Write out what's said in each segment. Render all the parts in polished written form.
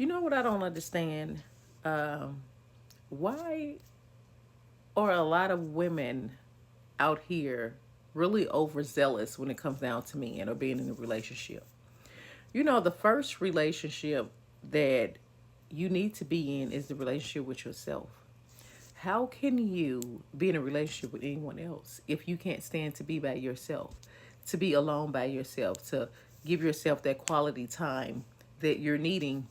You know what I don't understand? Um, why are a lot of women out here really overzealous when it comes down to men or being in a relationship? You know, the first relationship that you need to be in is the relationship with yourself. How can you be in a relationship with anyone else if you can't stand to be by yourself, to be alone by yourself, to give yourself that quality time that you're needing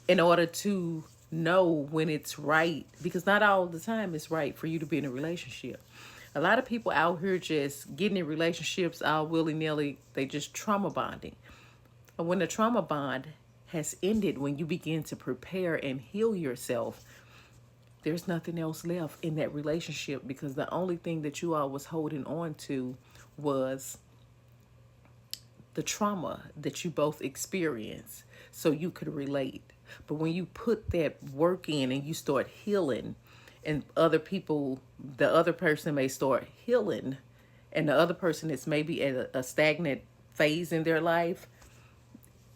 in order to know when it's right? Because not all the time it's right for you to be in a relationship. A lot of people out here just getting in relationships all willy nilly, they just trauma bonding. And when the trauma bond has ended, when you begin to prepare and heal yourself, there's nothing else left in that relationship because the only thing that you all was holding on to was the trauma that you both experienced so you could relate. But when you put that work in and you start healing, and other people, the other person may start healing, and the other person is maybe at a stagnant phase in their life,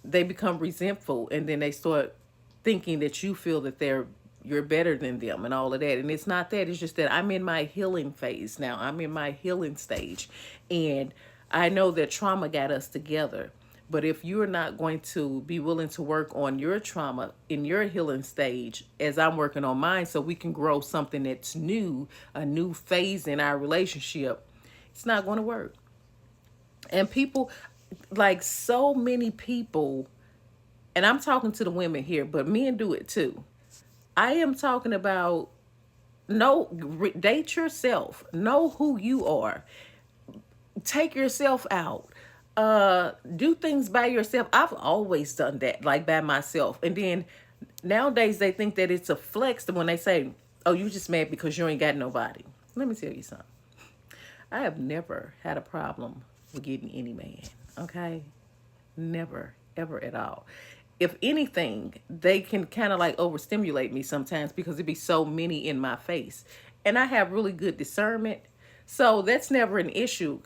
they become resentful and then they start thinking that you feel that you're better than them and all of that. And it's not that. It's just that I'm in my healing phase now. I'm in my healing stage. And I know that trauma got us together. But if you're not going to be willing to work on your trauma in your healing stage, as I'm working on mine, so we can grow something that's new, a new phase in our relationship, it's not going to work. And people, like so many people, and I'm talking to the women here, but men do it too. I am talking about date yourself, know who you are, take yourself out, do things by yourself. I've always done that, like by myself. And then nowadays they think that it's a flex when they say, oh, you just mad because you ain't got nobody. Let me tell you something. I have never had a problem with getting any man. Okay, never, ever at all. If anything, they can kind of like overstimulate me sometimes because it be so many in my face. And I have really good discernment. So that's never an issue.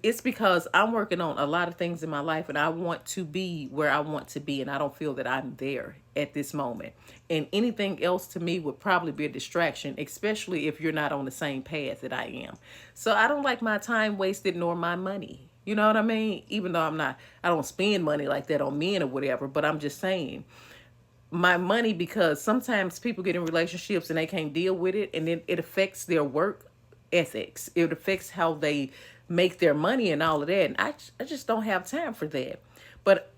It's because I'm working on a lot of things in my life and I want to be where I want to be, and I don't feel that I'm there at this moment. And anything else to me would probably be a distraction, especially if you're not on the same path that I am. So I don't like my time wasted nor my money. You know what I mean? Even though I don't spend money like that on men or whatever, but I'm just saying my money, because sometimes people get in relationships and they can't deal with it, and it affects their work ethics. It affects how they make their money and all of that. And I just don't have time for that. But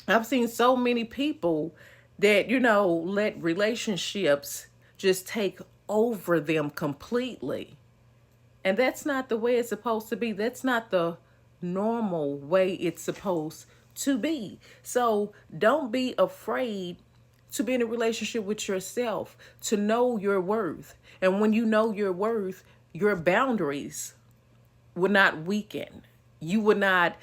I've seen so many people that, let relationships just take over them completely. And that's not the way it's supposed to be. That's not the normal way it's supposed to be. So don't be afraid to be in a relationship with yourself, to know your worth. And when you know your worth, your boundaries would not weaken. You would not,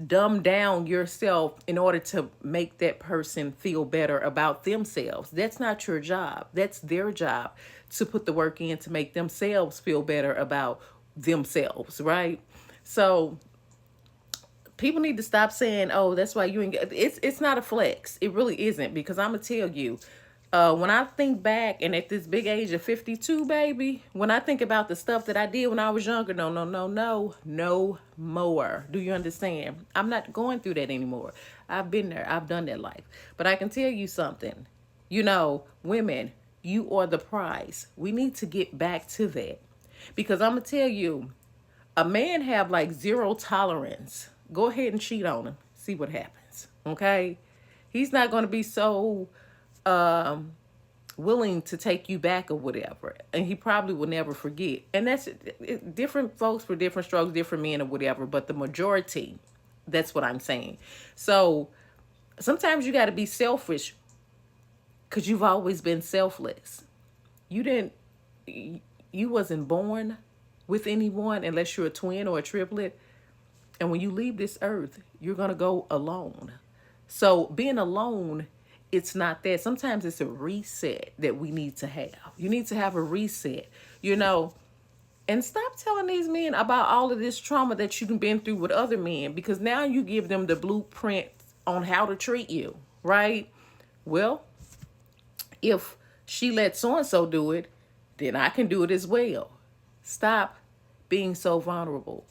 dumb down yourself in order to make that person feel better about themselves. That's not your job. That's their job to put the work in to make themselves feel better about themselves, right? So people need to stop saying, "Oh, that's why you ain't." It's not a flex. It really isn't, because I'm gonna tell you, when I think back and at this big age of 52, baby, when I think about the stuff that I did when I was younger, no, no, no, no, no more. Do you understand? I'm not going through that anymore. I've been there. I've done that life. But I can tell you something. Women, you are the prize. We need to get back to that, because I'm gonna tell you, a man have like zero tolerance. Go ahead and cheat on him. See what happens. Okay? He's not going to be so um, willing to take you back or whatever. And he probably will never forget. And that's different folks for different strokes, different men or whatever. But the majority, that's what I'm saying. So sometimes you got to be selfish because you've always been selfless. You didn't, you wasn't born with anyone unless you're a twin or a triplet. And when you leave this earth, you're going to go alone. So being alone, it's not that. Sometimes it's a reset that we need to have. You need to have a reset, and stop telling these men about all of this trauma that you've been through with other men, because now you give them the blueprint on how to treat you, right? Well, if she let so and so do it, then I can do it as well. Stop being so vulnerable.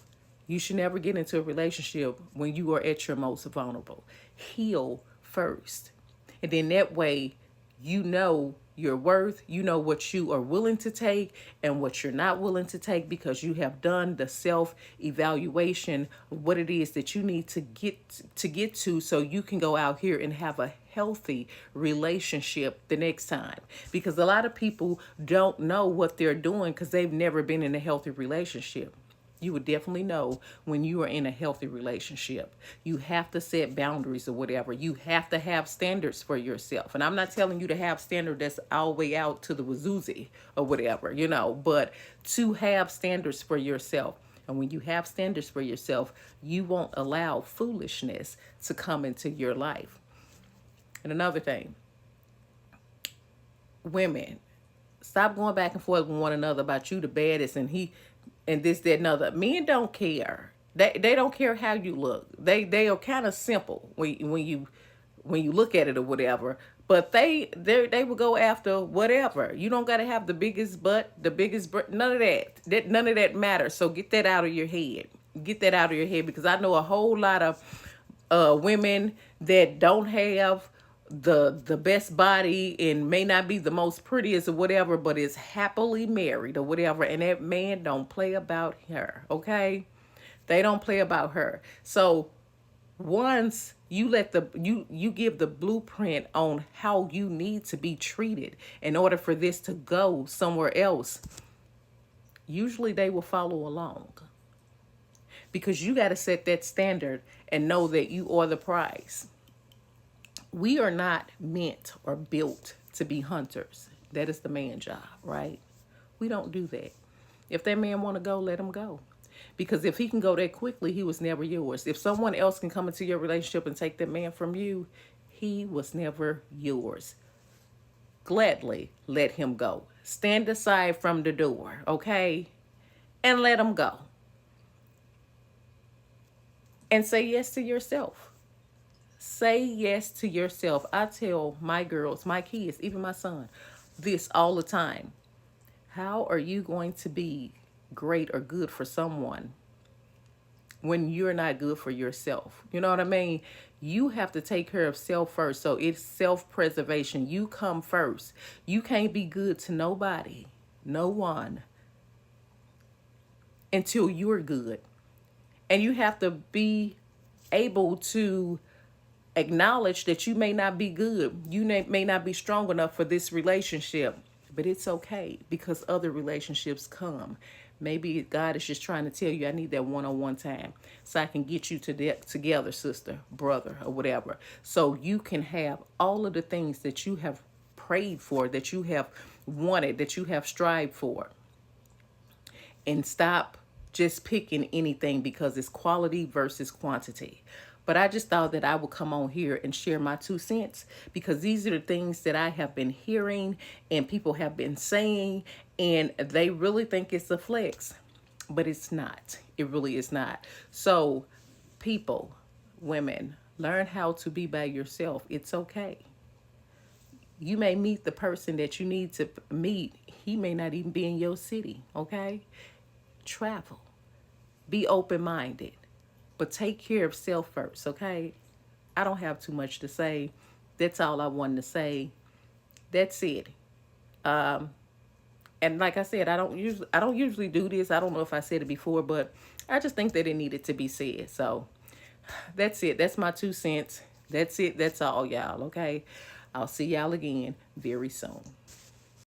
You should never get into a relationship when you are at your most vulnerable. Heal first. And then that way, you know your worth, you know what you are willing to take and what you're not willing to take, because you have done the self evaluation of what it is that you need to get to so you can go out here and have a healthy relationship the next time. Because a lot of people don't know what they're doing because they've never been in a healthy relationship. You would definitely know when you are in a healthy relationship. You have to set boundaries or whatever. You have to have standards for yourself. And I'm not telling you to have standards that's all the way out to the wazoozy or whatever, but to have standards for yourself. And when you have standards for yourself, you won't allow foolishness to come into your life. And another thing, women, stop going back and forth with one another about you the baddest and this, that, and other. Men don't care. They don't care how you look. They are kind of simple when you look at it or whatever. But they will go after whatever. You don't gotta have the biggest butt, none of that. None of that matters. So get that out of your head. Get that out of your head, because I know a whole lot of women that don't have the best body and may not be the most prettiest or whatever, but is happily married or whatever, and that man don't play about her. Okay, they don't play about her. So once you you give the blueprint on how you need to be treated in order for this to go somewhere else, usually they will follow along, because you got to set that standard and know that you are the prize. We are not meant or built to be hunters. That is the man job, right? We don't do that. If that man want to go, let him go. Because if he can go that quickly, he was never yours. If someone else can come into your relationship and take that man from you, he was never yours. Gladly let him go. Stand aside from the door, okay? And let him go. And say yes to yourself. Say yes to yourself. I tell my girls, my kids, even my son, this all the time. How are you going to be great or good for someone when you're not good for yourself? You know what I mean? You have to take care of self first. So it's self-preservation. You come first. You can't be good to nobody, no one, until you're good. And you have to be able to acknowledge that you may not be good. You may not be strong enough for this relationship, but it's okay, because other relationships come. Maybe God is just trying to tell you, I need that one-on-one time so I can get you together, sister, brother, or whatever. So you can have all of the things that you have prayed for, that you have wanted, that you have strived for. And stop just picking anything because it's quality versus quantity. But I just thought that I would come on here and share my 2 cents, because these are the things that I have been hearing and people have been saying, and they really think it's a flex, but it's not. It really is not. So people, women, learn how to be by yourself. It's okay. You may meet the person that you need to meet. He may not even be in your city, okay? Travel. Be open-minded. But take care of self first, okay? I don't have too much to say. That's all I wanted to say. That's it. And like I said, I don't usually do this. I don't know if I said it before, but I just think that it needed to be said. So that's it. That's my 2 cents. That's it. That's all, y'all, okay? I'll see y'all again very soon.